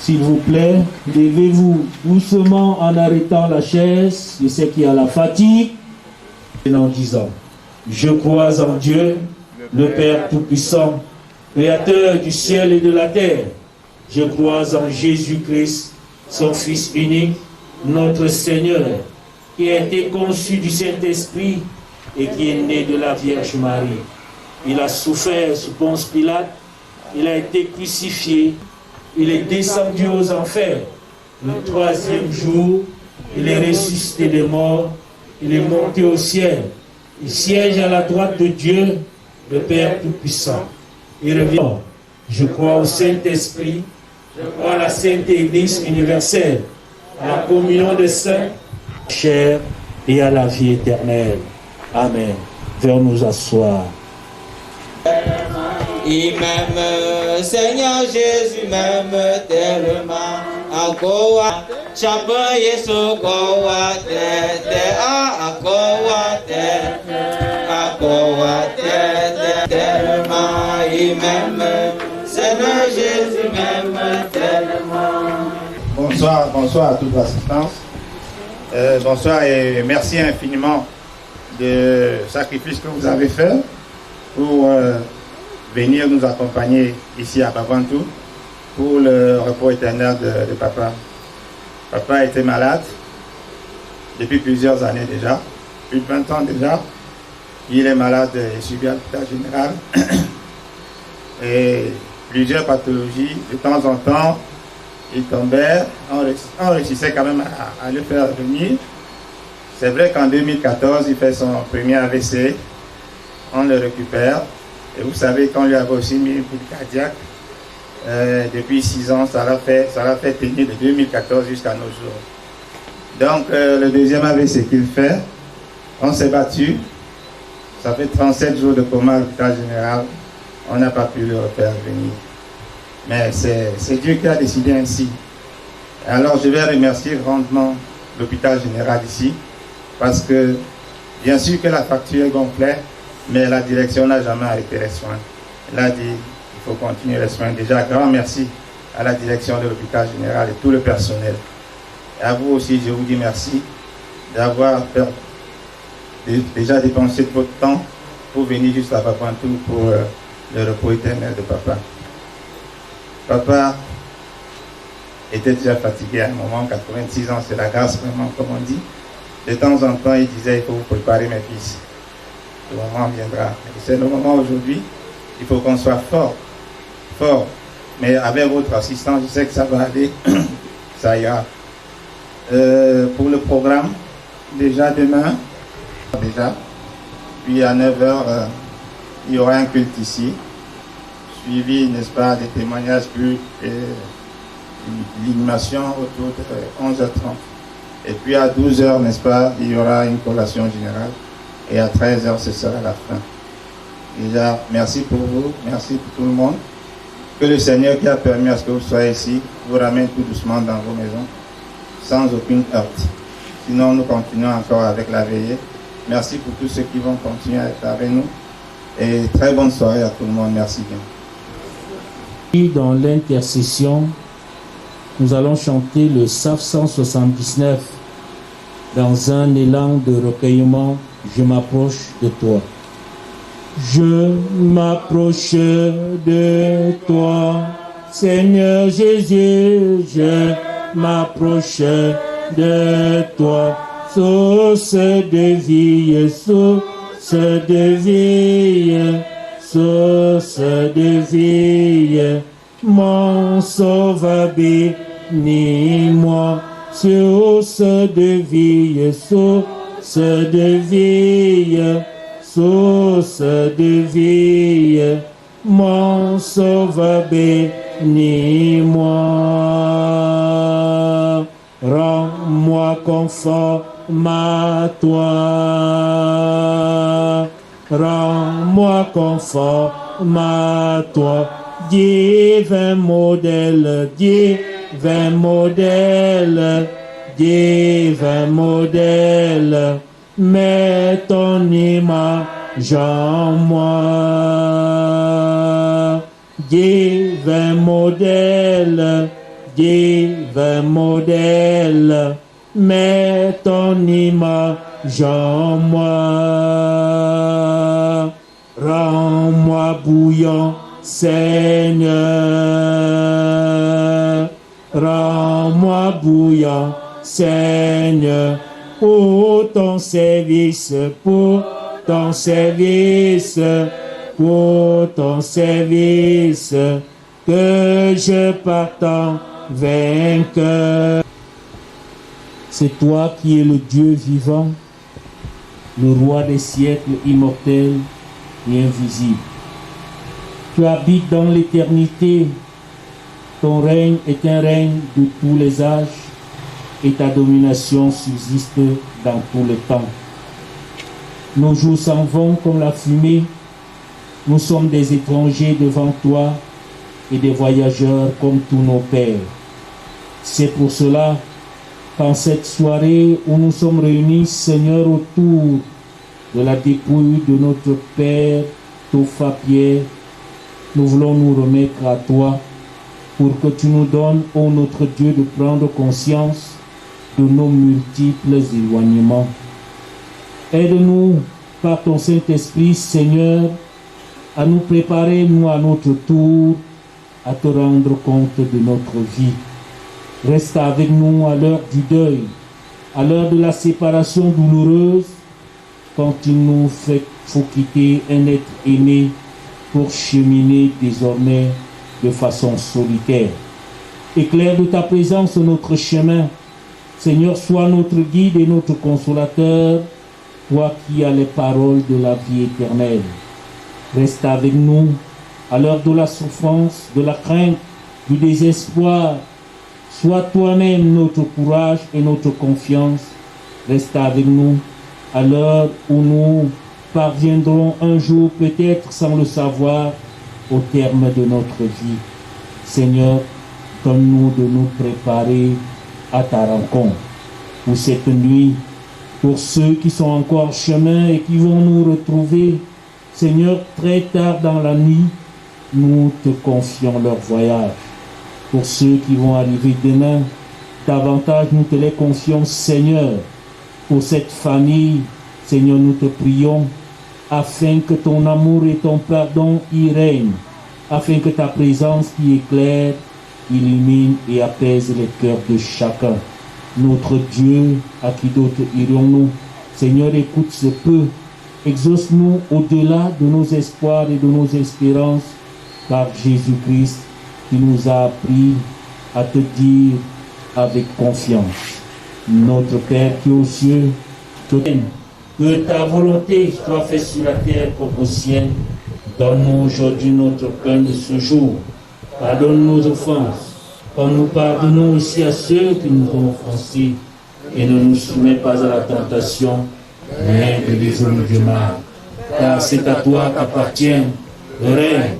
S'il vous plaît, levez-vous doucement en arrêtant la chaise de ceux qui a la fatigue et en disant: je crois en Dieu, le Père Tout-Puissant, Créateur du ciel et de la terre. Je crois en Jésus-Christ, son Fils unique, notre Seigneur, qui a été conçu du Saint-Esprit et qui est né de la Vierge Marie. Il a souffert sous Ponce Pilate, il a été crucifié, il est descendu aux enfers. Le troisième jour, il est ressuscité des morts, il est monté au ciel. Il siège à la droite de Dieu, le Père Tout-Puissant. Il revient. Je crois au Saint-Esprit, je crois à la Sainte Église universelle, à la communion des saints, chair et à la vie éternelle. Amen. Vers nous asseoir. Il m'aime, Seigneur Jésus m'aime tellement. Akowa, chapa Yesu kowa te, akowa te, tellement. Il m'aime, Seigneur Jésus m'aime tellement. Bonsoir à toute l'assistance. Bonsoir et merci infiniment du sacrifice que vous avez fait pour venir nous accompagner ici à Babantou pour le repos éternel de papa. Papa était malade depuis plusieurs années déjà, plus de 20 ans déjà. Il est malade et subi à l'hôpital général et plusieurs pathologies. De temps en temps, il tombait, on réussissait quand même à le faire venir. C'est vrai qu'en 2014, il fait son premier AVC, on le récupère. Et vous savez qu'on lui avait aussi mis une boule cardiaque. Depuis 6 ans, ça l'a fait tenir de 2014 jusqu'à nos jours. Donc, le deuxième AVC qu'il fait, on s'est battu. Ça fait 37 jours de coma à l'hôpital général. On n'a pas pu le refaire venir. Mais c'est Dieu qui a décidé ainsi. Alors, je vais remercier grandement l'hôpital général ici. Parce que, bien sûr que la facture gonflait, mais la direction n'a jamais arrêté les soins. Elle a dit qu'il faut continuer les soins. Déjà, grand merci à la direction de l'hôpital général et tout le personnel. Et à vous aussi, je vous dis merci d'avoir déjà dépensé de votre temps pour venir juste à Babantou pour le repos éternel de papa. Papa était déjà fatigué à un moment, 86 ans, c'est la grâce vraiment, comme on dit. De temps en temps, il disait, il faut vous préparer mes fils. Le moment viendra. C'est le moment aujourd'hui. Il faut qu'on soit fort. Mais avec votre assistance, je sais que ça va aller. Ça ira. Pour le programme, déjà demain, puis à 9h, il y aura un culte ici, suivi, n'est-ce pas, des témoignages plus l'animation autour de 11h30. Et puis à 12h, n'est-ce pas, il y aura une collation générale. Et à 13h, ce sera la fin. Déjà, merci pour vous, merci pour tout le monde. Que le Seigneur qui a permis à ce que vous soyez ici vous ramène tout doucement dans vos maisons, sans aucune heurte. Sinon, nous continuons encore avec la veillée. Merci pour tous ceux qui vont continuer à être avec nous. Et très bonne soirée à tout le monde. Merci bien. Dans l'intercession, nous allons chanter le Psaume 179 dans un élan de recueillement. Je m'approche de toi. Je m'approche de toi, Seigneur Jésus, je m'approche de toi. Source de vie, source de vie, source de vie, mon sauveur bénis-moi. Source de vie, source de vie, source de vie, mon sauveur bénis-moi. Rends-moi conforme à toi, rends-moi conforme à toi. Divin modèle, divin modèle, divin modèle, mets ton image en moi. Divin modèle, divin modèle, mets ton image en moi. Rends-moi bouillant, Seigneur. Rends-moi bouillant, Seigneur, pour ton service, pour ton service, pour ton service, que je parte en vainqueur. C'est toi qui es le Dieu vivant, le roi des siècles immortel et invisible. Tu habites dans l'éternité. Ton règne est un règne de tous les âges et ta domination subsiste dans tout le temps. Nos jours s'en vont comme la fumée. Nous sommes des étrangers devant toi et des voyageurs comme tous nos pères. C'est pour cela qu'en cette soirée où nous sommes réunis, Seigneur, autour de la dépouille de notre Père Topha Pierre, nous voulons nous remettre à toi pour que tu nous donnes, ô notre Dieu, de prendre conscience de nos multiples éloignements. Aide-nous par ton Saint-Esprit, Seigneur, à nous préparer, nous, à notre tour, à te rendre compte de notre vie. Reste avec nous à l'heure du deuil, à l'heure de la séparation douloureuse, quand il nous faut quitter un être aimé pour cheminer désormais de façon solitaire. Éclaire de ta présence notre chemin. Seigneur, sois notre guide et notre consolateur, toi qui as les paroles de la vie éternelle. Reste avec nous à l'heure de la souffrance, de la crainte, du désespoir. Sois toi-même notre courage et notre confiance. Reste avec nous à l'heure où nous parviendrons un jour, peut-être sans le savoir, au terme de notre vie. Seigneur, donne-nous de nous préparer à ta rencontre. Pour cette nuit, pour ceux qui sont encore en chemin et qui vont nous retrouver, Seigneur, très tard dans la nuit, nous te confions leur voyage. Pour ceux qui vont arriver demain, davantage nous te les confions, Seigneur. Pour cette famille, Seigneur, nous te prions afin que ton amour et ton pardon y règnent, afin que ta présence qui éclaire, illumine et apaise les cœurs de chacun. Notre Dieu, à qui d'autre irions-nous? Seigneur, écoute ce peu, exauce-nous au-delà de nos espoirs et de nos espérances, par Jésus-Christ qui nous a appris à te dire avec confiance: Notre Père qui est aux cieux, que ta volonté soit faite sur la terre comme au ciel. Donne-nous aujourd'hui notre pain de ce jour. Pardonne nos offenses, comme nous pardonnons aussi à ceux qui nous ont offensés. Et ne nous soumets pas à la tentation, mais délivre-nous du mal. Car c'est à toi qu'appartient le règne,